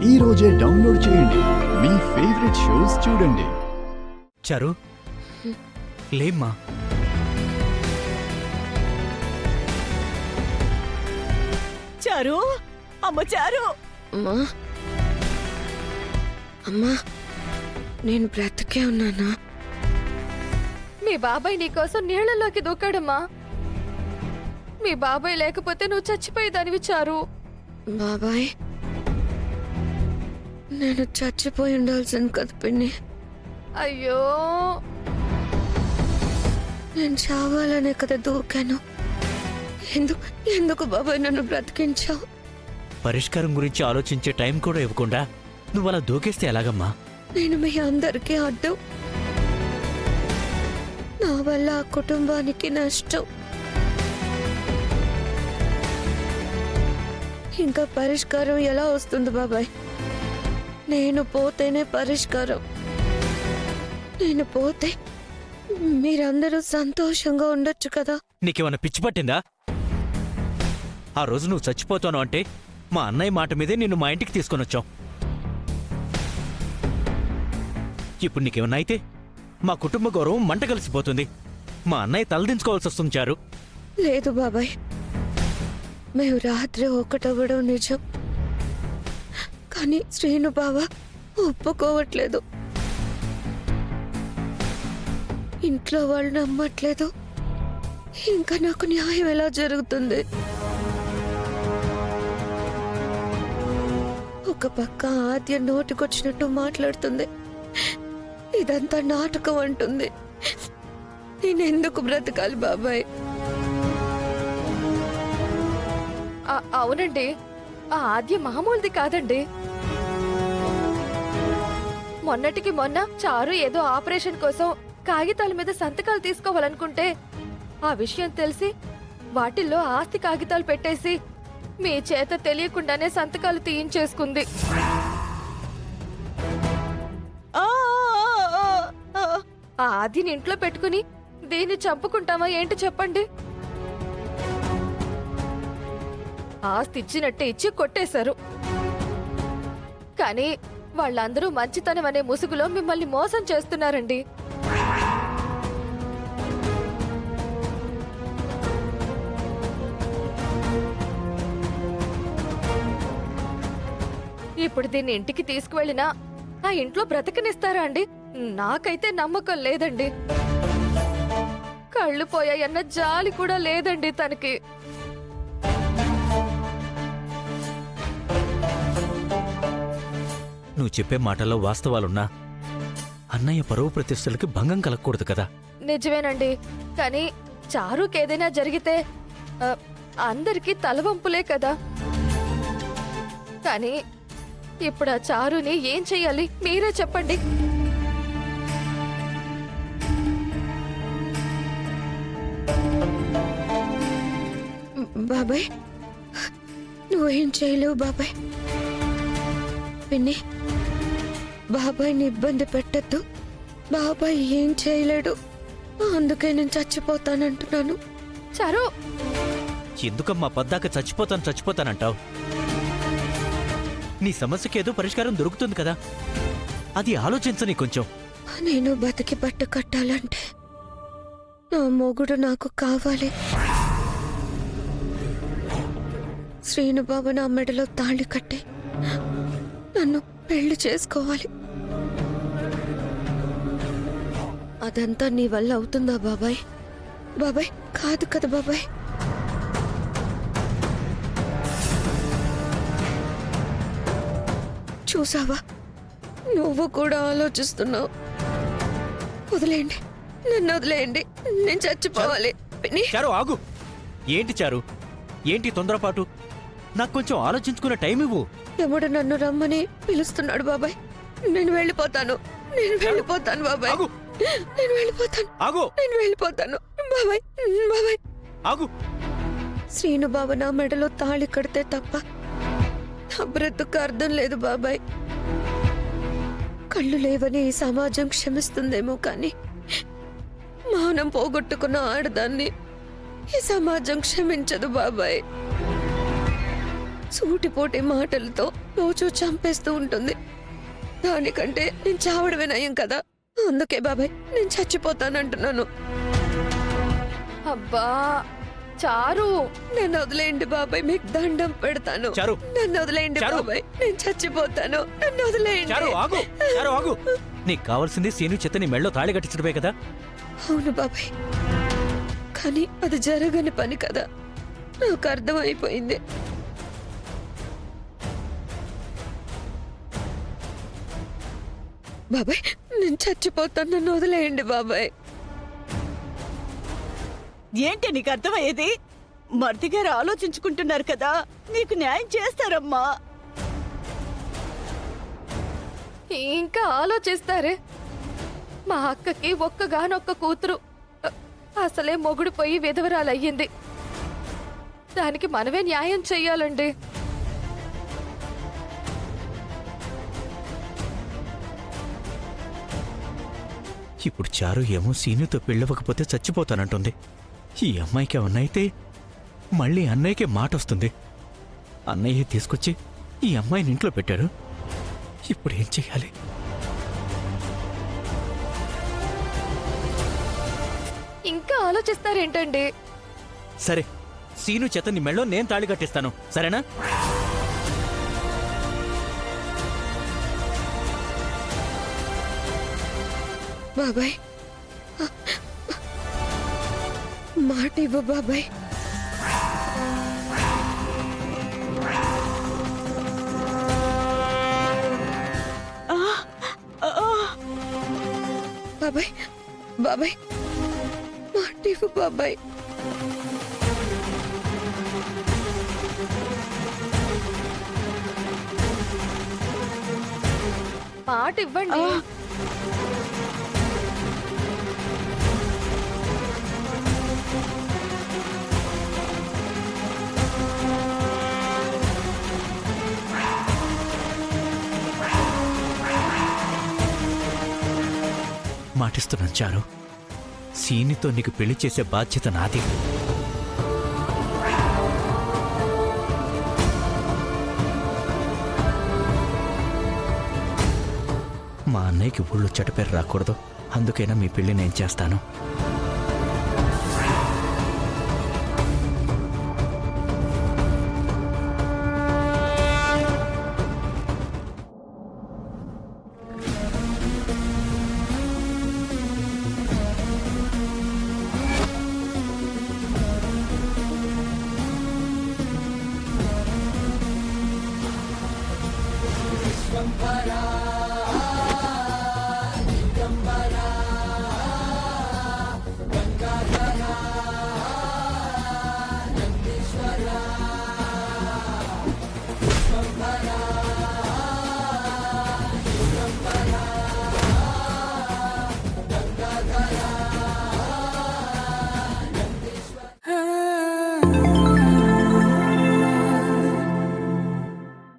ఈ రోజే డౌన్లోడ్ చేయండి. మీ ఫేవరెట్ షోస్ చూడండి. చారు లేమ్మా. చారు, అమ్మ చారు. అమ్మా అమ్మా, నేను బ్రతికే ఉన్నానా? మీ బాబాయ్ నీకోసం నీళ్లలోకి దూకాడమ్మా. మీ బాబాయ్ లేకపోతే నువ్వు చచ్చిపోయేదానివి చారు. బాబాయ్, నేను చచ్చిపోయి ఉండాల్సింది కదా పిన్ని. అయ్యో, నేను చావాలనే కదా దూకాను. ఎందుకు ఎందుకు బాబాయ్ నన్ను బ్రతికించావు? పరిష్కారం గురించి ఆలోచించే టైం కూడా ఇవ్వకుండా నువ్వు అలా దూకేస్తే ఎలాగమ్మా? నేను మీ అందరికీ అడ్డం. నా వల్ల ఆ కుటుంబానికి నష్టం. ఇంకా పరిష్కారం ఎలా వస్తుంది బాబాయ్? నేను పోతేనే పరిష్కారం. నేను పోతే మీరందరూ సంతోషంగా ఉండొచ్చు కదా. నీకేమన్నా పిచ్చి పట్టిందా? ఆ రోజు నువ్వు చచ్చిపోతాను అంటే మా అన్నయ్య మాట మీదే నిన్ను మా ఇంటికి తీసుకొని వచ్చాం. ఇప్పుడు నీకేమన్నా అయితే మా కుటుంబ గౌరవం మంట కలిసిపోతుంది. మా అన్నయ్య తలదించుకోవాల్సి వస్తుంది చారు. లేదు బాబాయ్, మేము రాత్రి ఒకటవ్వడం నిజం. కానీ శ్రీను బావ ఒప్పుకోవట్లేదు. ఇంట్లో వాళ్ళు నమ్మట్లేదు. ఇంకా నాకు న్యాయం ఎలా జరుగుతుంది? ఒక పక్క ఆద్య నోటికొచ్చినట్టు మాట్లాడుతుంది, ఇదంతా నాటకం అంటుంది. నేనెందుకు బ్రతకాలి బాబాయ్? అవునండి, ఆ ఆద్య మామూలుది కాదండి. మొన్నటికి మొన్న చారు ఏదో ఆపరేషన్ కోసం కాగితాల మీద సంతకాలు తీసుకోవాలనుకుంటే ఆ విషయం తెలిసి వాటిల్లో ఆస్తి కాగితాలు పెట్టేసి మీ చేత తెలియకుండానే సంతకాలు తీయించేసుకుంది. ఆ, ఆ, ఆ, ఆ ఆదిని ఇంట్లో పెట్టుకుని దీన్ని చంపుకుంటామా ఏంటి చెప్పండి? ఆస్తి ఇచ్చినట్టే ఇచ్చి కొట్టేశారు. కానీ వాళ్ళందరూ మంచితనం అనే ముసుగులో మిమ్మల్ని మోసం చేస్తున్నారండి. ఇప్పుడు దీన్ని ఇంటికి తీసుకువెళ్ళినా ఆ ఇంట్లో బ్రతకనిస్తారా అండి? నాకైతే నమ్మకం లేదండి. కళ్ళు పోయాయన్న జాలి కూడా లేదండి తనకి. నువ్వు చెప్పే మాటల్లో వాస్తవాలున్నా అన్నయ్య పరువు ప్రతిష్టలకి భంగం కలగకూడదు కదా. నిజమేనండి, కానీ చారుకేదైనా జరిగితే అందరికీ తలవంపులే కదా. కానీ ఇప్పుడు ఆ చారుని ఏం చెయ్యాలి మీరే చెప్పండి. బాబాయ్, నువ్వేం చేయలేవు బాబాయ్. పిన్ని, బాబాయ్ని ఇబ్బంది పెట్టద్దు. బాబాయ్ ఏం చేయలేడు. అందుకే నేను చచ్చిపోతానంటున్నాను. చారు, ఎందుకమ్మా పద్దాక చచ్చిపోతానంటావు? నీ సమస్యకేదో పరిష్కారం దొరుకుతుంది కదా, అది ఆలోచించని కొంచెం. నేను బతికి బట్ట కట్టాలంటే నా మొగుడు నాకు కావాలి. శ్రీనుబాబు నా మెడలో తాళి కట్టి నన్ను పెళ్లి చేసుకోవాలి. అదంతా నీ వల్ల అవుతుందా బాబాయ్? బాబాయ్, కాదు కదా బాబాయ్. చూసావా, నువ్వు కూడా ఆలోచిస్తున్నావు. వదిలేయండి, నన్ను వదిలేయండి, నేను చచ్చిపోవాలి. చారు ఆగు. ఏంటి చారు, ఏంటి తొందరపాటు? నాకు కొంచెం ఆలోచించుకునే టైం ఇవ్వు. యముడు నన్ను రమ్మని పిలుస్తున్నాడు బాబాయ్. నేను వెళ్ళిపోతాను బాబాయ్. నేను వెళ్ళిపోతాను బాబాయ్. ఆగు. శ్రీను బాబు నా మెడలో తాళి కడితే తప్ప నా బ్రతుకు అర్థం లేదు బాబాయ్. కళ్ళు లేవని ఈ సమాజం క్షమిస్తుందేమో కానీ మౌనం పోగొట్టుకున్న ఆడదాన్ని ఈ సమాజం క్షమించదు బాబాయ్. సూటిపోటి మాటలతో రోజు చంపేస్తూ ఉంటుంది. దానికంటే నేను చావడమే నయం కదా. అందుకే బాబాయ్ నేను చచ్చిపోతానంటున్నాను. అబ్బా చారు, నన్ను వదిలేయండి బాబాయ్, మీకు దండం పెడతాను. చారు. నన్ను వదిలేయండి చారు. బాబాయ్, నేను చచ్చిపోతాను. నన్ను వదిలేయండి. చారు ఆగు, చారు ఆగు. నీకు కావాల్సింది సీను చేత నీ మెళ్ళో తాళి కట్టించడమే కదా. అవును బాబాయ్, కానీ అది జరగని పని కదా. నాకు అర్థమైపోయింది. బాబాయ్ నేను చచ్చిపోతాను, నన్ను వదిలేయండి బాబాయ్. ఏంటి నీకు అర్థమయ్యేది? మర్ది గారు ఆలోచించుకుంటున్నారు కదా, నీకు న్యాయం చేస్తారమ్మా. ఇంకా ఆలోచిస్తారే? మా అక్కకి ఒక్కగానొక్క కూతురు, అసలే మొగుడు పోయి విధవరాలయ్యింది. దానికి మనమే న్యాయం చెయ్యాలండి. ఇప్పుడు చారు ఏమో సీనుతో పెళ్ళవకపోతే చచ్చిపోతానంటుంది. ఈ అమ్మాయికి ఏమన్నైతే మళ్ళీ అన్నయ్యకే మాట వస్తుంది. అన్నయ్య తీసుకొచ్చి ఈ అమ్మాయిని ఇంట్లో పెట్టారు. ఇప్పుడు ఏం చెయ్యాలి? ఇంకా ఆలోచిస్తారేంటండి? సరే, సీను చేత నీ మెళ్ళో నేను తాళి కట్టిస్తాను, సరేనా? బాబాయ్ మాట ఇవ్వు బాబాయ్. బాబాయ్ బాబాయ్ మాట ఇవ్వు బాబాయ్. మాట ఇవ్వండి. మాటిస్తున్నాను చారు, సీనితో నీకు పెళ్లి చేసే బాధ్యత నాది. మా అన్నయ్యకి ఊళ్ళో చెడ్డపేరు రాకూడదు, అందుకైనా మీ పెళ్లి నేను చేస్తాను.